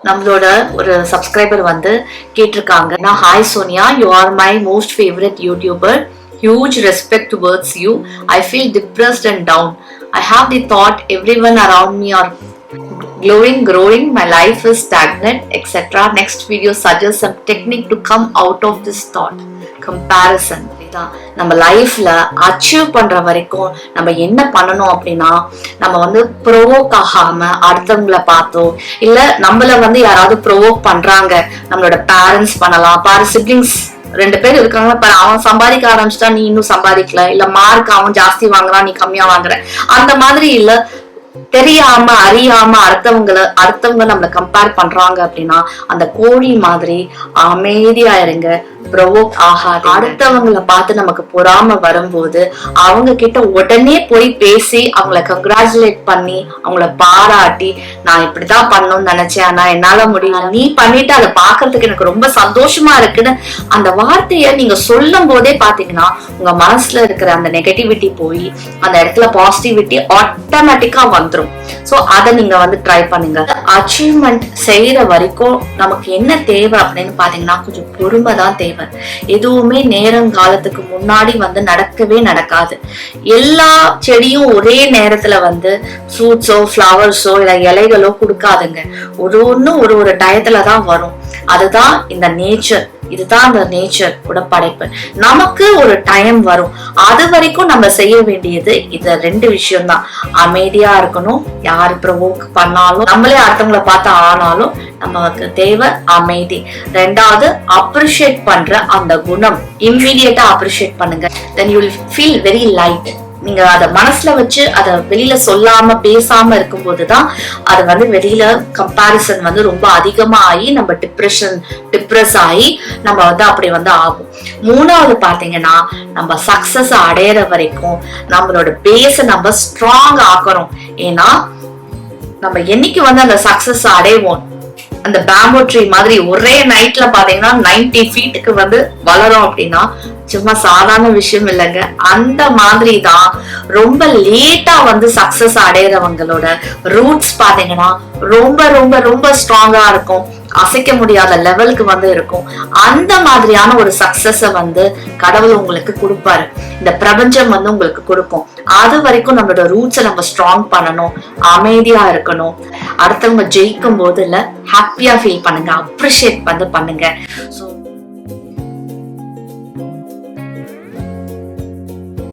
நம்மளோட ஒரு சப்ஸ்கிரைபர் வந்து கேட்டிருக்காங்க, நான் hi Sonia, you are my most favourite YouTuber, huge respect towards you. I feel depressed and down. I have the thought everyone around me are glowing, growing, my life is stagnant, etc. Next video suggests some technique to come out of this thought. Comparison. நம்ம லைஃப்ல achieve பண்ற வரைக்கும் நம்ம என்ன பண்ணணும் அப்படின்னா, நம்ம வந்து ப்ரோவோக் ஆகாம அடுத்தவங்களை பார்த்தோ, இல்ல நம்மள வந்து யாராவது ப்ரோவோக் பண்றாங்க, நம்மளோட பேரண்ட்ஸ் பண்ணலாம், சிப்ளிங்ஸ் 2 பேர் இருக்காங்க, அவன் சம்பாதிக்க ஆரம்பிச்சிட்டா நீ இன்னும் சம்பாதிக்கல, இல்ல மார்க் அவன் ஜாஸ்தி வாங்குறான் நீ கம்மியா வாங்குற, அந்த மாதிரி இல்ல தெரியாம அறியாம அடுத்தவங்க நம்மள கம்பேர் பண்றாங்க அப்படின்னா, அந்த கோழி மாதிரி அமைதியா இருங்க, ப்ரோவோக் ஆகாது. அடுத்தவங்களை பார்த்து நமக்கு பொறாம வரும்போது அவங்க கிட்ட உடனே போய் பேசி அவங்கள கங்க்ராச்சுலேட் பண்ணி அவங்கள பாராட்டி, நான் இப்படிதான் பண்ணணும்னு நினைச்சேன், ஆனா என்னால முடியல, நீ பண்ணிட்டு அதை பாக்குறதுக்கு எனக்கு ரொம்ப சந்தோஷமா இருக்குன்னு அந்த வார்த்தைய நீங்க சொல்லும் போதே பாத்தீங்கன்னா உங்க மனசுல இருக்கிற அந்த நெகட்டிவிட்டி போய் அந்த இடத்துல பாசிட்டிவிட்டி ஆட்டோமேட்டிக்கா வந்துரும். சோ அதை நீங்க வந்து ட்ரை பண்ணுங்க. அச்சீவ்மெண்ட் செய்யற வரைக்கும் நமக்கு என்ன தேவை அப்படின்னு பாத்தீங்கன்னா, கொஞ்சம் பொறுமை தான் தேவை. எதுவுமே நேரங்காலத்துக்கு முன்னாடி வந்து நடக்கவே நடக்காது. எல்லா செடியும் ஒரே நேரத்துல வந்து ஃப்ரூட்ஸோ ஃபிளவர்ஸோ இல்ல இலைகளோ கொடுக்காதுங்க. ஒரு ஒரு டயத்துலதான் வரும். அதுதான் இந்த நேச்சர். இதுதான் அந்த நேச்சர் கூட படைப்பு. நமக்கு ஒரு டைம் வரும், அது வரைக்கும் நம்ம செய்ய வேண்டியது இந்த 2 விஷயம் தான். அமைதியா இருக்கணும், யாரு ப்ரோவோக் பண்ணாலும் நம்மளே அடுத்தவங்களை பார்த்து ஆனாலும் நமக்கு தேவை அமைதி. 2வது அப்ரிஷியேட் பண்ற அந்த குணம், இம்மீடியட்டா அப்ரிஷியேட் பண்ணுங்க. then you will feel very light. நீங்க அத மனசுல வச்சு அத வெளியில சொல்லாம பேசாம இருக்கும் போதுதான் அது வந்து வெளியில கம்பேரிசன் வந்து ரொம்ப அதிகமா ஆகி நம்ம டிப்ரெஸ் ஆகி நம்ம வந்து அப்படி வந்து ஆகும். 3வது பாத்தீங்கன்னா, நம்ம சக்சஸ் அடையிற வரைக்கும் நம்மளோட பேஸ நம்ம ஸ்ட்ராங் ஆக்கணும். ஏன்னா நம்ம என்னைக்கு வந்து அந்த சக்சஸ் அடைவோம், அந்த பேம்போ ட்ரீ மாதிரி ஒரே நைட்ல பாத்தீங்கன்னா 90 ஃபீட்டுக்கு வந்து வளரும் அப்படின்னா சும்மா சாதாரண விஷயம் இல்லைங்க. அந்த மாதிரி தான் ரொம்ப லேட்டா வந்து சக்சஸ் அடையிறவங்களோட ரூட்ஸ் பாத்தீங்கன்னா ரொம்ப ரொம்ப ரொம்ப ஸ்ட்ராங்கா இருக்கும், அசைக்க முடியாத லெவலுக்கு வந்து இருக்கும். அந்த மாதிரியான ஒரு சக்சஸ வந்து கடவுள் உங்களுக்கு கொடுப்பாரு, இந்த பிரபஞ்சம் வந்து உங்களுக்கு கொடுக்கும். அது வரைக்கும் நம்மளோட ரூட்ஸை நம்ம ஸ்ட்ராங் பண்ணணும், அமைதியா இருக்கணும். அடுத்தவங்க ஜெயிக்கும் போது இல்ல ஹாப்பியா ஃபீல் பண்ணுங்க, அப்ரிஷியேட் வந்து பண்ணுங்க. ஸோ